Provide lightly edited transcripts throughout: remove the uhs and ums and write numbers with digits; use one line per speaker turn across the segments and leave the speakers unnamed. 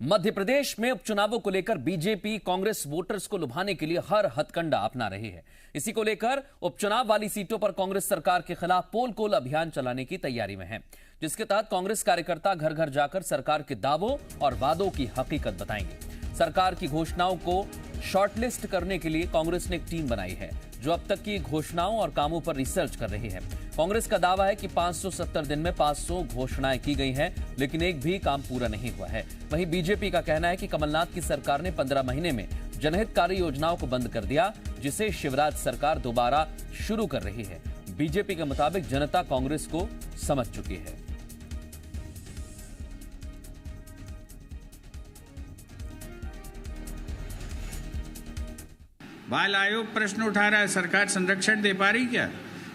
मध्य प्रदेश में उपचुनावों को लेकर बीजेपी कांग्रेस वोटर्स को लुभाने के लिए हर हथकंडा अपना रही है। इसी को लेकर उपचुनाव वाली सीटों पर कांग्रेस सरकार के खिलाफ पोल खोल अभियान चलाने की तैयारी में है, जिसके तहत कांग्रेस कार्यकर्ता घर घर जाकर सरकार के दावों और वादों की हकीकत बताएंगे। सरकार की घोषणाओं को शॉर्टलिस्ट करने के लिए कांग्रेस ने एक टीम बनाई है, जो अब तक की घोषणाओं और कामों पर रिसर्च कर रही है। कांग्रेस का दावा है कि 570 दिन में 500 घोषणाएं की गई हैं, लेकिन एक भी काम पूरा नहीं हुआ है। वहीं बीजेपी का कहना है कि कमलनाथ की सरकार ने 15 महीने में जनहितकारी योजनाओं को बंद कर दिया, जिसे शिवराज सरकार दोबारा शुरू कर रही है। बीजेपी के मुताबिक जनता कांग्रेस को समझ चुकी है।
बाल आयोग प्रश्न उठा रहा है, सरकार संरक्षण दे पा रही क्या?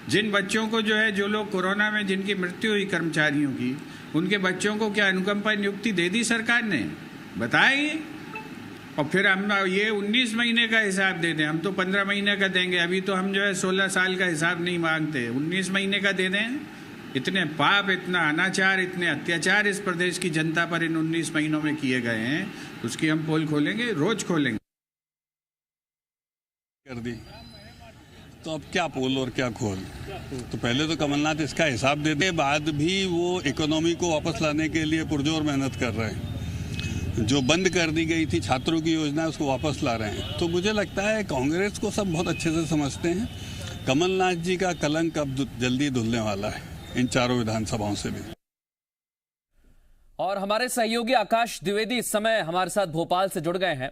जिन बच्चों को जो लोग कोरोना में जिनकी मृत्यु हुई कर्मचारियों की, उनके बच्चों को क्या अनुकंपा नियुक्ति दे दी सरकार ने? बताइए। और फिर हम ये 19 महीने का हिसाब दे दें, हम तो 15 महीने का देंगे। अभी तो हम 16 साल का हिसाब नहीं मांगते, 19 महीने का दे दें। इतने पाप, इतना अनाचार, इतने अत्याचार इस प्रदेश की जनता पर इन 19 महीनों में किए गए हैं, उसकी हम पोल खोलेंगे, रोज खोलेंगे।
कर दी तो अब क्या पोल और क्या खोल। तो पहले तो कमलनाथ इसका हिसाब दे दे, बाद भी वो इकोनॉमी को वापस लाने के लिए पुरजोर मेहनत कर रहे हैं। जो बंद कर दी गई थी छात्रों की योजना, उसको वापस ला रहे हैं। तो मुझे लगता है कांग्रेस को सब बहुत अच्छे से समझते हैं। कमलनाथ जी का कलंक अब जल्दी धुलने वाला है इन चारों विधानसभाओं से भी।
और हमारे सहयोगी आकाश द्विवेदी इस समय हमारे साथ भोपाल से जुड़ गए हैं।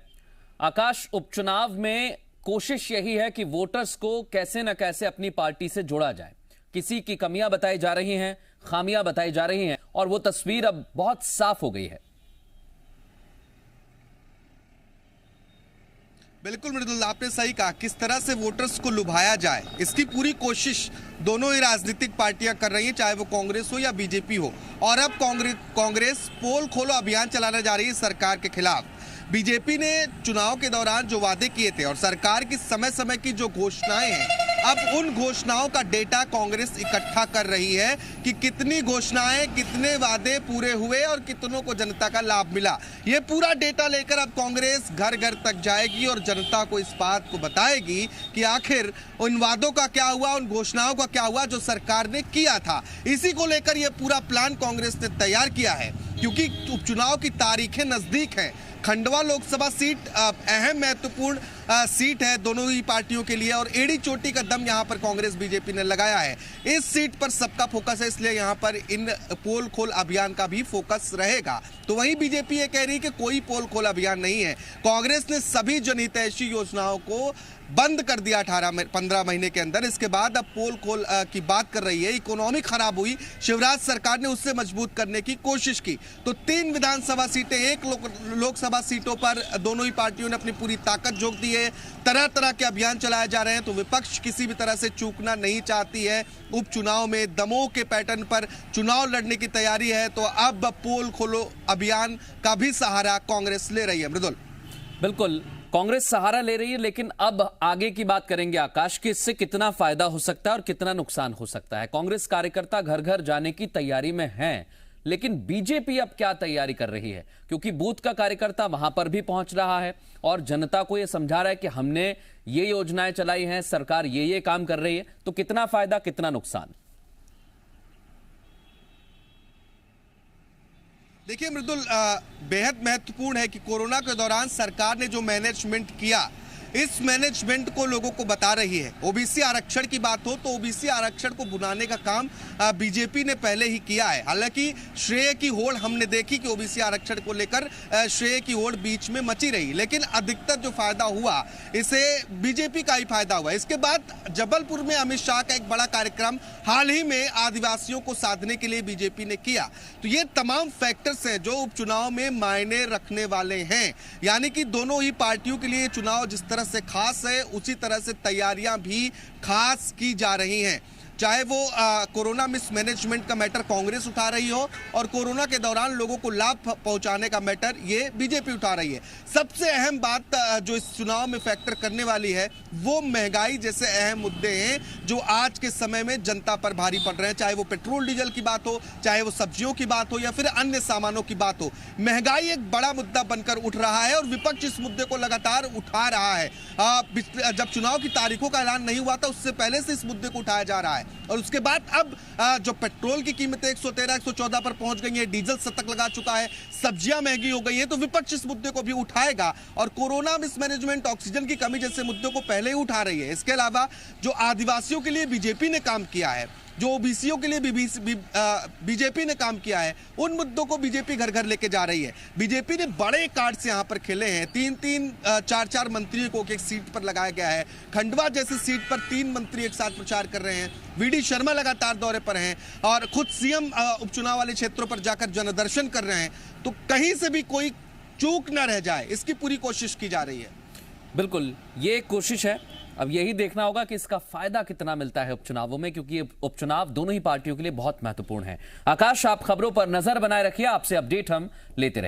आकाश, उपचुनाव में कोशिश यही है कि वोटर्स को कैसे न कैसे अपनी पार्टी से जोड़ा जाए। किसी की कमियां बताई जा रही हैं, खामियां बताई जा रही हैं, और वो तस्वीर अब बहुत साफ हो गई है।
बिल्कुल मृदुल, आपने सही कहा। किस तरह से वोटर्स को लुभाया जाए, इसकी पूरी कोशिश दोनों ही राजनीतिक पार्टियां कर रही हैं, चाहे वो कांग्रेस हो या बीजेपी हो। और अब कांग्रेस पोल खोलो अभियान चलाने जा रही है सरकार के खिलाफ। बीजेपी ने चुनाव के दौरान जो वादे किए थे और सरकार की समय समय की जो घोषणाएं हैं, अब उन घोषणाओं का डेटा कांग्रेस इकट्ठा कर रही है कि कितनी घोषणाएं, कितने वादे पूरे हुए और कितनों को जनता का लाभ मिला। ये पूरा डेटा लेकर अब कांग्रेस घर घर तक जाएगी और जनता को इस बात को बताएगी कि आखिर उन वादों का क्या हुआ, उन घोषणाओं का क्या हुआ जो सरकार ने किया था। इसी को लेकर यह पूरा प्लान कांग्रेस ने तैयार किया है, क्योंकि उपचुनाव की तारीखें नजदीक हैं। खंडवा लोकसभा सीट अहम महत्वपूर्ण सीट है दोनों ही पार्टियों के लिए, और एड़ी चोटी का दम यहां पर कांग्रेस बीजेपी ने लगाया है। इस सीट पर सबका फोकस है, इसलिए यहां पर इन पोल खोल अभियान का भी फोकस रहेगा। तो वहीं बीजेपी ये कह रही है कि कोई पोल खोल अभियान नहीं है। कांग्रेस ने सभी जनहितैषी योजनाओं को बंद कर दिया 15 महीने के अंदर। इसके बाद अब पोल खोल की बात कर रही है। इकोनॉमी खराब हुई, शिवराज सरकार ने उससे मजबूत करने की कोशिश की। तो 3 विधानसभा सीटें, 1 लोकसभा सीटों पर दोनों ही पार्टियों ने अपनी पूरी ताकत झोंक दी है। तरह तरह के अभियान चलाए जा रहे हैं। तो विपक्ष किसी भी तरह से चूकना नहीं चाहती है। उपचुनाव में दमोह के पैटर्न पर चुनाव लड़ने की तैयारी है। तो अब पोल खोलो अभियान का भी सहारा कांग्रेस ले रही है। मृदुल,
बिल्कुल कांग्रेस सहारा ले रही है, लेकिन अब आगे की बात करेंगे आकाश कि इससे कितना फायदा हो सकता है और कितना नुकसान हो सकता है। कांग्रेस कार्यकर्ता घर घर जाने की तैयारी में हैं, लेकिन बीजेपी अब क्या तैयारी कर रही है? क्योंकि बूथ का कार्यकर्ता वहां पर भी पहुंच रहा है और जनता को यह समझा रहा है कि हमने ये योजनाएं चलाई हैं, सरकार ये काम कर रही है। तो कितना फायदा, कितना नुकसान?
देखिए मृदुल, बेहद महत्वपूर्ण है कि कोरोना के दौरान सरकार ने जो मैनेजमेंट किया, इस मैनेजमेंट को लोगों को बता रही है। ओबीसी आरक्षण की बात हो तो ओबीसी आरक्षण को बुलाने का काम बीजेपी ने पहले ही किया है। हालांकि श्रेय की होड़ हमने देखी कि ओबीसी आरक्षण को लेकर श्रेय की होड़ बीच में मची रही, लेकिन अधिकतर जो फायदा हुआ इसे बीजेपी का ही फायदा हुआ। इसके बाद जबलपुर में अमित शाह का एक बड़ा कार्यक्रम हाल ही में आदिवासियों को साधने के लिए बीजेपी ने किया। तो ये तमाम फैक्टर्स हैं जो उपचुनाव में मायने रखने वाले हैं। यानी कि दोनों ही पार्टियों के लिए चुनाव जिस तरह से खास है, उसी तरह से तैयारियां भी खास की जा रही हैं। चाहे वो कोरोना मिसमैनेजमेंट का मैटर कांग्रेस उठा रही हो और कोरोना के दौरान लोगों को लाभ पहुंचाने का मैटर ये बीजेपी उठा रही है। सबसे अहम बात जो इस चुनाव में फैक्टर करने वाली है वो महंगाई जैसे अहम मुद्दे हैं जो आज के समय में जनता पर भारी पड़ रहे हैं, चाहे वो पेट्रोल डीजल की बात हो, चाहे वो सब्जियों की बात हो या फिर अन्य सामानों की बात हो। महंगाई एक बड़ा मुद्दा बनकर उठ रहा है और विपक्ष इस मुद्दे को लगातार उठा रहा है। जब चुनाव की तारीखों का ऐलान नहीं हुआ था उससे पहले से इस मुद्दे को उठाया जा रहा है और उसके बाद अब जो पेट्रोल की कीमतें 113, 114 पर पहुंच गई है, डीजल शतक लगा चुका है, सब्जियां महंगी हो गई है, तो विपक्ष इस मुद्दे को भी उठाएगा और कोरोना मिसमैनेजमेंट, ऑक्सीजन की कमी जैसे मुद्दों को पहले ही उठा रही है। इसके अलावा जो आदिवासियों के लिए बीजेपी ने काम किया है, जो ओबीसीओं के लिए बीजेपी ने काम किया है, उन मुद्दों को बीजेपी घर घर लेके जा रही है। बीजेपी ने बड़े कार्ड से यहां पर खेले हैं, 3-3, 4-4 मंत्रियों को एक सीट पर लगाया गया है। खंडवा जैसी सीट पर 3 मंत्री एक साथ प्रचार कर रहे हैं। वीडी शर्मा लगातार दौरे पर हैं और खुद सीएम उपचुनाव वाले क्षेत्रों पर जाकर जनदर्शन कर रहे हैं। तो कहीं से भी कोई चूक न रह जाए, इसकी पूरी कोशिश की जा रही है।
बिल्कुल, ये एक कोशिश है। अब यही देखना होगा कि इसका फायदा कितना मिलता है उपचुनावों में, क्योंकि ये उपचुनाव दोनों ही पार्टियों के लिए बहुत महत्वपूर्ण है। आकाश, आप खबरों पर नजर बनाए रखिए, आपसे अपडेट हम लेते रहे।